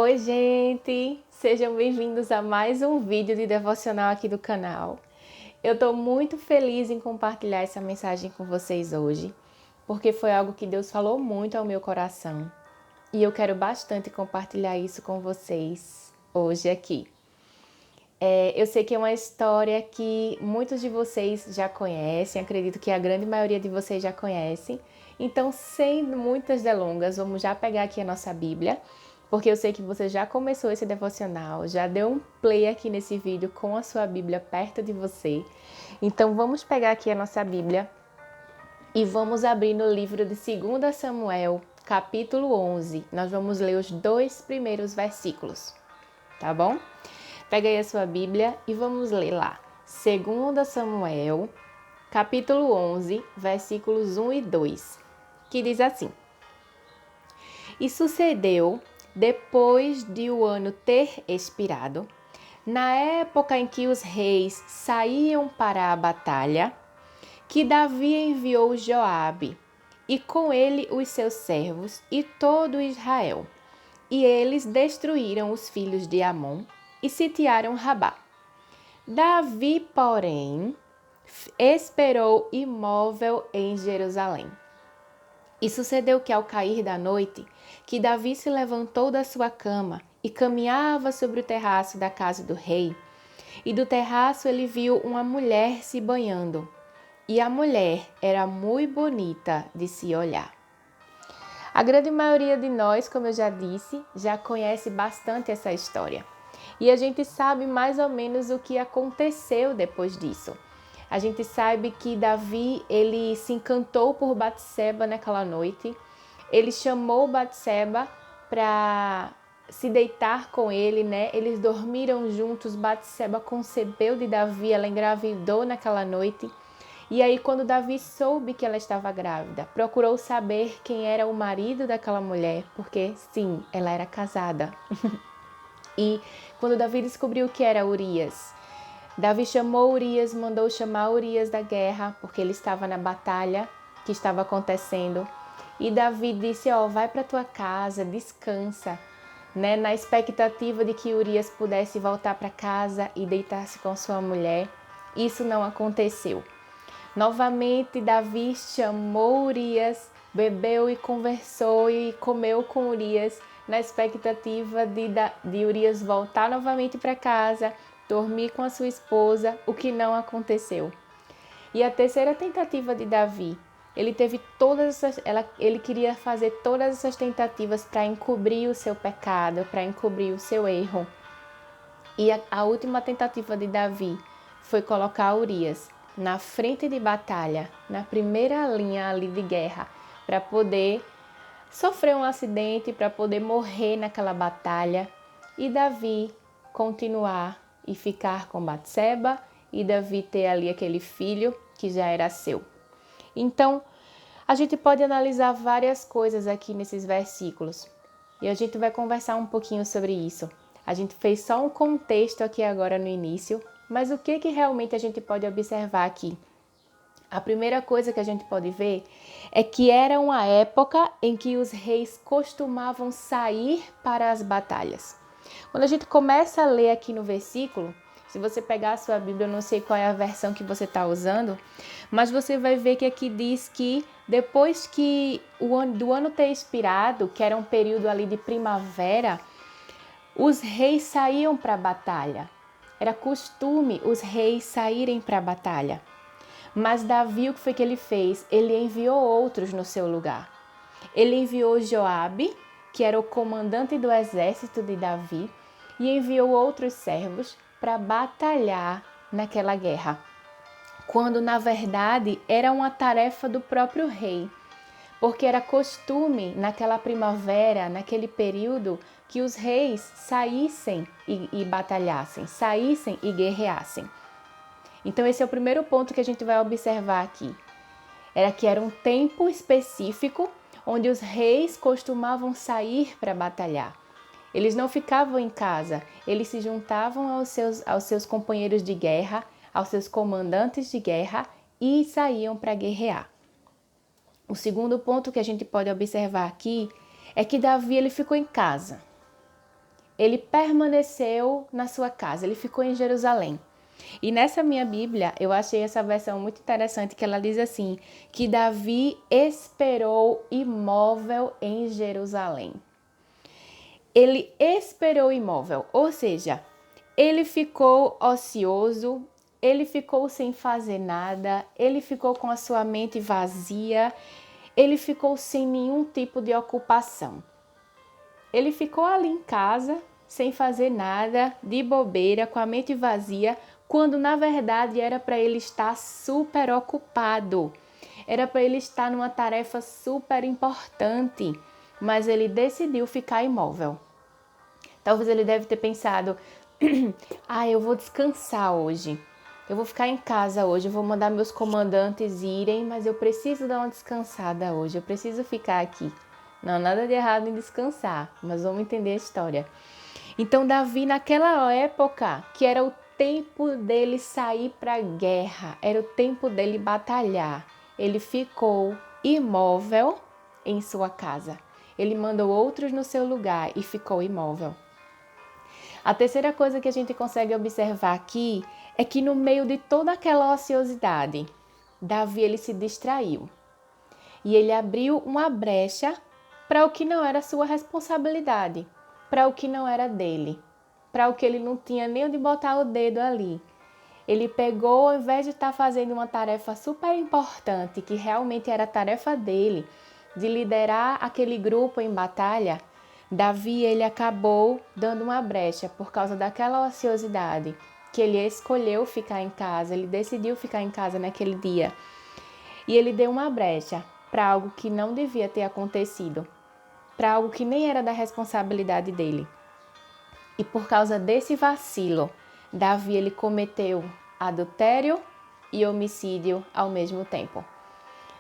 Oi, gente! Sejam bem-vindos a mais um vídeo de devocional aqui do canal. Eu estou muito feliz em compartilhar essa mensagem com vocês hoje, porque foi algo que Deus falou muito ao meu coração e eu quero bastante compartilhar isso com vocês hoje aqui. Eu sei que é uma história que muitos de vocês já conhecem, acredito que a grande maioria de vocês já conhecem. Então, sem muitas delongas, vamos já pegar aqui a nossa Bíblia, porque eu sei que você já começou esse devocional, já deu um play aqui nesse vídeo com a sua Bíblia perto de você. Então, vamos pegar aqui a nossa Bíblia e vamos abrir no livro de 2 Samuel, capítulo 11. Nós vamos ler os 2 primeiros versículos, tá bom? Pega aí a sua Bíblia e vamos ler lá. 2 Samuel, capítulo 11, versículos 1 e 2, que diz assim: E sucedeu, depois de o ano ter expirado, na época em que os reis saíam para a batalha, que Davi enviou Joabe, e com ele os seus servos e todo Israel. E eles destruíram os filhos de Amon e sitiaram Rabá. Davi, porém, esperou imóvel em Jerusalém. E sucedeu que, ao cair da noite, que Davi se levantou da sua cama e caminhava sobre o terraço da casa do rei. E do terraço ele viu uma mulher se banhando. E a mulher era muito bonita de se olhar. A grande maioria de nós, como eu já disse, já conhece bastante essa história. E a gente sabe mais ou menos o que aconteceu depois disso. A gente sabe que Davi, ele se encantou por Batseba naquela noite. Ele chamou Batseba para se deitar com ele, né? Eles dormiram juntos, Batseba concebeu de Davi, ela engravidou naquela noite. E aí, quando Davi soube que ela estava grávida, procurou saber quem era o marido daquela mulher, porque sim, ela era casada. E quando Davi descobriu que era Urias, Davi chamou Urias, mandou chamar Urias da guerra, porque ele estava na batalha que estava acontecendo. E Davi disse, vai para tua casa, descansa, né, na expectativa de que Urias pudesse voltar para casa e deitar-se com sua mulher. Isso não aconteceu. Novamente, Davi chamou Urias, bebeu e conversou e comeu com Urias, na expectativa de Urias voltar novamente para casa, dormir com a sua esposa, o que não aconteceu. E a terceira tentativa de Davi, ele queria fazer todas essas tentativas para encobrir o seu pecado, para encobrir o seu erro. E a última tentativa de Davi foi colocar Urias na frente de batalha, na primeira linha ali de guerra, para poder sofrer um acidente, para poder morrer naquela batalha, e Davi continuar e ficar com Batseba, e Davi ter ali aquele filho que já era seu. Então, a gente pode analisar várias coisas aqui nesses versículos, e a gente vai conversar um pouquinho sobre isso. A gente fez só um contexto aqui agora no início, mas o que realmente a gente pode observar aqui? A primeira coisa que a gente pode ver é que era uma época em que os reis costumavam sair para as batalhas. Quando a gente começa a ler aqui no versículo, se você pegar a sua Bíblia, eu não sei qual é a versão que você está usando, mas você vai ver que aqui diz que depois que do ano ter expirado, que era um período ali de primavera, os reis saíam para a batalha. Era costume os reis saírem para a batalha. Mas Davi, o que foi que ele fez? Ele enviou outros no seu lugar. Ele enviou Joabe, que era o comandante do exército de Davi, e enviou outros servos para batalhar naquela guerra. Quando, na verdade, era uma tarefa do próprio rei. Porque era costume, naquela primavera, naquele período, que os reis saíssem e batalhassem, saíssem e guerreassem. Então esse é o primeiro ponto que a gente vai observar aqui. Era um tempo específico onde os reis costumavam sair para batalhar. Eles não ficavam em casa, eles se juntavam aos seus companheiros de guerra, aos seus comandantes de guerra e saíam para guerrear. O segundo ponto que a gente pode observar aqui é que Davi ele ficou em casa. ele permaneceu na sua casa, ele ficou em Jerusalém. E nessa minha Bíblia, eu achei essa versão muito interessante, que ela diz assim, que Davi esperou imóvel em Jerusalém. Ele esperou imóvel, ou seja, ele ficou ocioso, ele ficou sem fazer nada, ele ficou com a sua mente vazia, ele ficou sem nenhum tipo de ocupação. Ele ficou ali em casa, sem fazer nada, de bobeira, com a mente vazia, quando na verdade era para ele estar super ocupado. Era para ele estar numa tarefa super importante, mas ele decidiu ficar imóvel. Talvez ele deve ter pensado, eu vou descansar hoje. Eu vou ficar em casa hoje, eu vou mandar meus comandantes irem, mas eu preciso dar uma descansada hoje, eu preciso ficar aqui. Não, nada de errado em descansar, mas vamos entender a história. Então, Davi, naquela época, que era o tempo dele sair para a guerra, era o tempo dele batalhar, ele ficou imóvel em sua casa. Ele mandou outros no seu lugar e ficou imóvel. A terceira coisa que a gente consegue observar aqui é que no meio de toda aquela ociosidade, Davi ele se distraiu e ele abriu uma brecha para o que não era sua responsabilidade, para o que não era dele, para o que ele não tinha nem onde botar o dedo ali. Ele pegou, ao invés de estar fazendo uma tarefa super importante, que realmente era a tarefa dele, de liderar aquele grupo em batalha, Davi ele acabou dando uma brecha por causa daquela ociosidade, que ele escolheu ficar em casa, ele decidiu ficar em casa naquele dia. E ele deu uma brecha para algo que não devia ter acontecido, para algo que nem era da responsabilidade dele. E por causa desse vacilo, Davi ele cometeu adultério e homicídio ao mesmo tempo.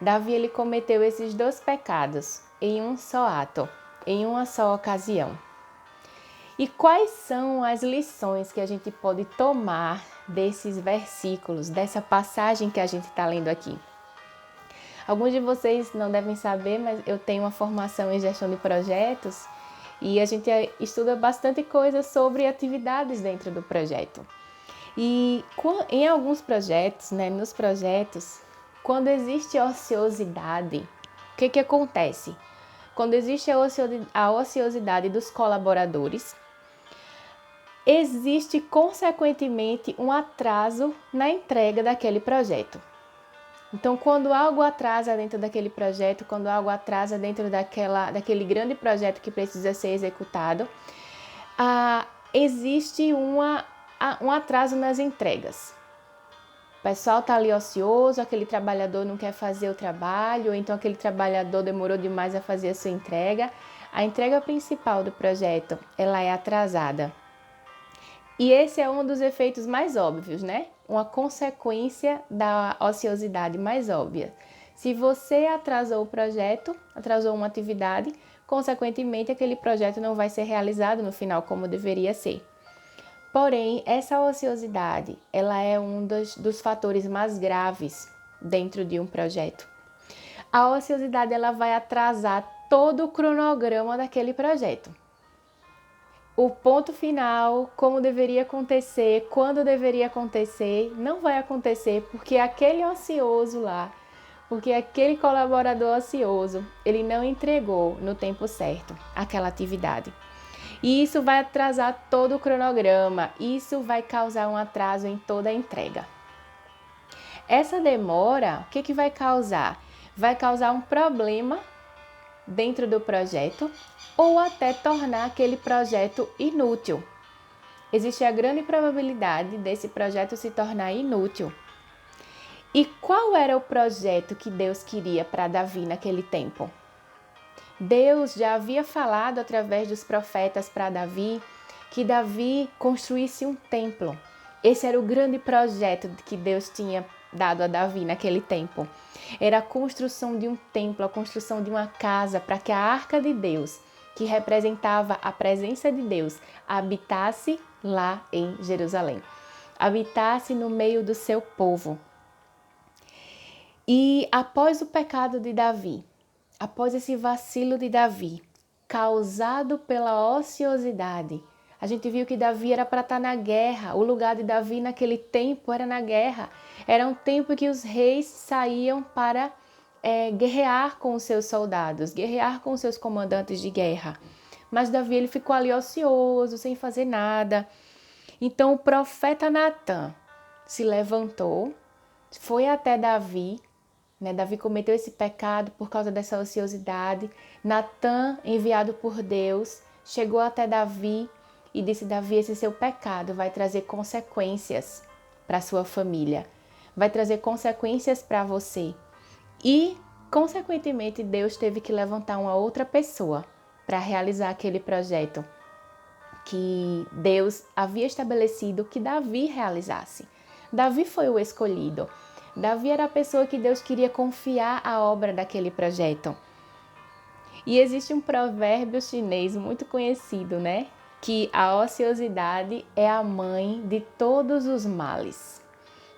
Davi ele cometeu esses dois pecados em um só ato, em uma só ocasião. E quais são as lições que a gente pode tomar desses versículos, dessa passagem que a gente está lendo aqui? Alguns de vocês não devem saber, mas eu tenho uma formação em gestão de projetos e a gente estuda bastante coisa sobre atividades dentro do projeto. E em alguns projetos, nos projetos, quando existe ociosidade, o que acontece? Quando existe a ociosidade dos colaboradores, existe consequentemente um atraso na entrega daquele projeto. Então, quando algo atrasa dentro daquele projeto, quando algo atrasa dentro daquele grande projeto que precisa ser executado, existe um atraso nas entregas. O pessoal está ali ocioso, aquele trabalhador não quer fazer o trabalho, ou então aquele trabalhador demorou demais a fazer a sua entrega. A entrega principal do projeto, ela é atrasada. E esse é um dos efeitos mais óbvios, Uma consequência da ociosidade mais óbvia. Se você atrasou o projeto, atrasou uma atividade, consequentemente aquele projeto não vai ser realizado no final como deveria ser. Porém, essa ociosidade, ela é um dos fatores mais graves dentro de um projeto. A ociosidade, ela vai atrasar todo o cronograma daquele projeto. O ponto final, como deveria acontecer, quando deveria acontecer, não vai acontecer porque aquele ocioso lá, porque aquele colaborador ocioso, ele não entregou no tempo certo aquela atividade. E isso vai atrasar todo o cronograma, isso vai causar um atraso em toda a entrega. Essa demora, o que vai causar? Vai causar um problema dentro do projeto ou até tornar aquele projeto inútil. Existe a grande probabilidade desse projeto se tornar inútil. E qual era o projeto que Deus queria para Davi naquele tempo? Deus já havia falado através dos profetas para Davi que Davi construísse um templo. Esse era o grande projeto que Deus tinha dado a Davi naquele tempo. Era a construção de um templo, a construção de uma casa para que a arca de Deus, que representava a presença de Deus, habitasse lá em Jerusalém. Habitasse no meio do seu povo. E após o pecado de Davi, após esse vacilo de Davi, causado pela ociosidade, A gente viu que Davi era para estar na guerra. O lugar de Davi naquele tempo era na guerra. Era um tempo que os reis saíam para guerrear com os seus soldados, guerrear com os seus comandantes de guerra. Mas Davi ele ficou ali ocioso, sem fazer nada. Então o profeta Natã se levantou, foi até Davi, né? Davi cometeu esse pecado por causa dessa ociosidade. Natã, enviado por Deus, chegou até Davi e disse: Davi, esse seu pecado vai trazer consequências para sua família, vai trazer consequências para você. E, consequentemente, Deus teve que levantar uma outra pessoa para realizar aquele projeto que Deus havia estabelecido que Davi realizasse. Davi foi o escolhido. Davi era a pessoa que Deus queria confiar a obra daquele projeto. E existe um provérbio chinês muito conhecido, né? Que a ociosidade é a mãe de todos os males.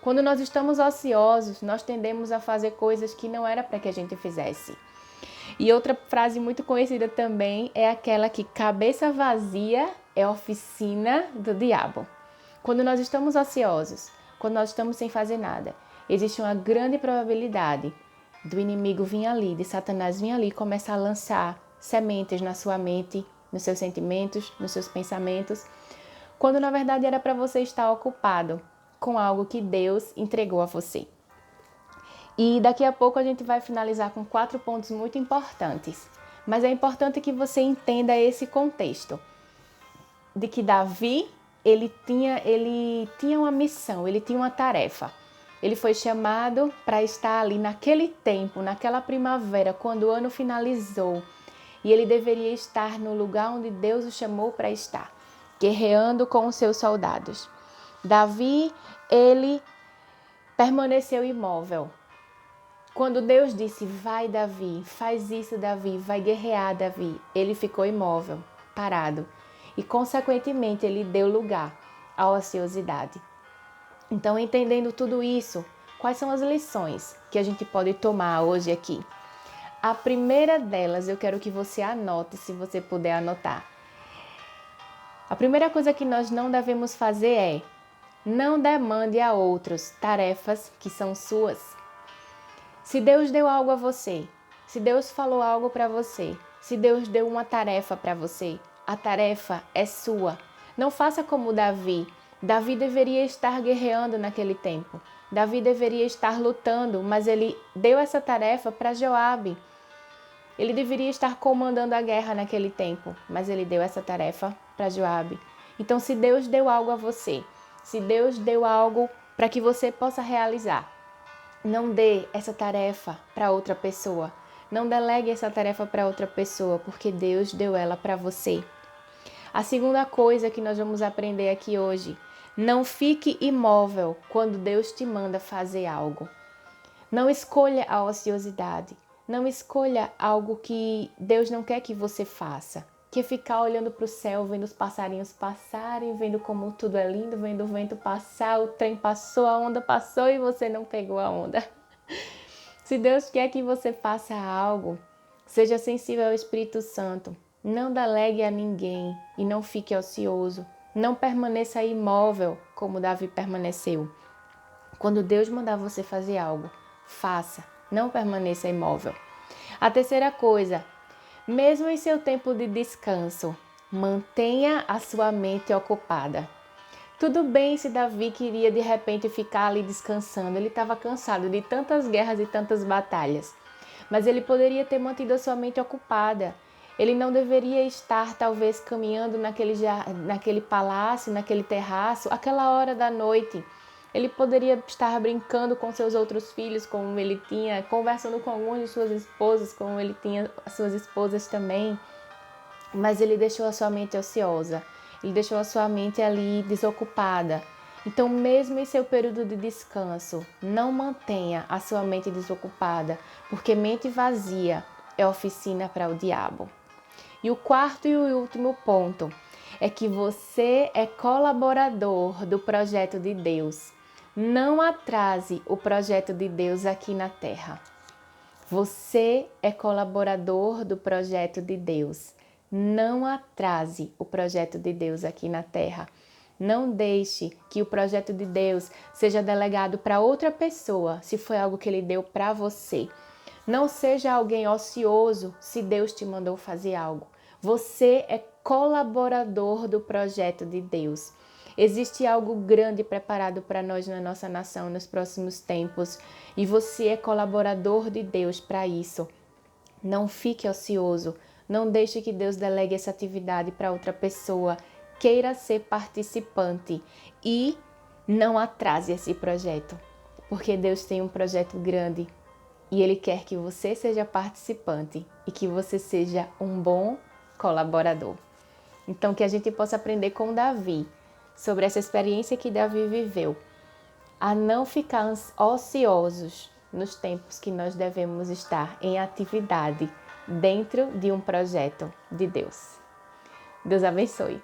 Quando nós estamos ociosos, nós tendemos a fazer coisas que não era para que a gente fizesse. E outra frase muito conhecida também é aquela que cabeça vazia é oficina do diabo. Quando nós estamos ociosos, quando nós estamos sem fazer nada, existe uma grande probabilidade do inimigo vir ali, de Satanás vir ali e começar a lançar sementes na sua mente, nos seus sentimentos, nos seus pensamentos, quando na verdade era para você estar ocupado com algo que Deus entregou a você. E daqui a pouco a gente vai finalizar com 4 pontos muito importantes. Mas é importante que você entenda esse contexto de que Davi, ele tinha uma missão, ele tinha uma tarefa. Ele foi chamado para estar ali naquele tempo, naquela primavera, quando o ano finalizou. E ele deveria estar no lugar onde Deus o chamou para estar, guerreando com os seus soldados. Davi, ele permaneceu imóvel. Quando Deus disse, vai Davi, faz isso Davi, vai guerrear Davi, ele ficou imóvel, parado. E consequentemente ele deu lugar à ociosidade. Então, entendendo tudo isso, quais são as lições que a gente pode tomar hoje aqui? A primeira delas, eu quero que você anote, se você puder anotar. A primeira coisa que nós não devemos fazer é: não demande a outros tarefas que são suas. Se Deus deu algo a você, se Deus falou algo para você, se Deus deu uma tarefa para você, a tarefa é sua. Não faça como Davi. Davi deveria estar guerreando naquele tempo. Davi deveria estar lutando, mas ele deu essa tarefa para Joabe. Ele deveria estar comandando a guerra naquele tempo, mas ele deu essa tarefa para Joabe. Então, se Deus deu algo a você, se Deus deu algo para que você possa realizar, não dê essa tarefa para outra pessoa. Não delegue essa tarefa para outra pessoa, porque Deus deu ela para você. A segunda coisa que nós vamos aprender aqui hoje: não fique imóvel quando Deus te manda fazer algo. Não escolha a ociosidade. Não escolha algo que Deus não quer que você faça. Que é ficar olhando para o céu, vendo os passarinhos passarem, vendo como tudo é lindo, vendo o vento passar, o trem passou, a onda passou e você não pegou a onda. Se Deus quer que você faça algo, seja sensível ao Espírito Santo. Não delegue a ninguém e não fique ocioso. Não permaneça imóvel como Davi permaneceu. Quando Deus mandar você fazer algo, faça. Não permaneça imóvel. A terceira coisa: mesmo em seu tempo de descanso, mantenha a sua mente ocupada. Tudo bem se Davi queria de repente ficar ali descansando. Ele estava cansado de tantas guerras e tantas batalhas. Mas ele poderia ter mantido a sua mente ocupada. Ele não deveria estar talvez caminhando naquele palácio, naquele terraço, aquela hora da noite. Ele poderia estar brincando com seus outros filhos, como ele tinha, conversando com algumas de suas esposas, como ele tinha as suas esposas também. Mas ele deixou a sua mente ociosa, ele deixou a sua mente ali desocupada. Então, mesmo em seu período de descanso, não mantenha a sua mente desocupada, porque mente vazia é oficina para o diabo. E o quarto e o último ponto é que você é colaborador do projeto de Deus. Não atrase o projeto de Deus aqui na terra. Você é colaborador do projeto de Deus. Não atrase o projeto de Deus aqui na terra. Não deixe que o projeto de Deus seja delegado para outra pessoa, se foi algo que Ele deu para você. Não seja alguém ocioso se Deus te mandou fazer algo. Você é colaborador do projeto de Deus. Existe algo grande preparado para nós na nossa nação nos próximos tempos e você é colaborador de Deus para isso. Não fique ocioso. Não deixe que Deus delegue essa atividade para outra pessoa. Queira ser participante e não atrase esse projeto, porque Deus tem um projeto grande e Ele quer que você seja participante e que você seja um bom colaborador. Então, que a gente possa aprender com Davi sobre essa experiência que Davi viveu, a não ficar ociosos nos tempos que nós devemos estar em atividade dentro de um projeto de Deus. Deus abençoe.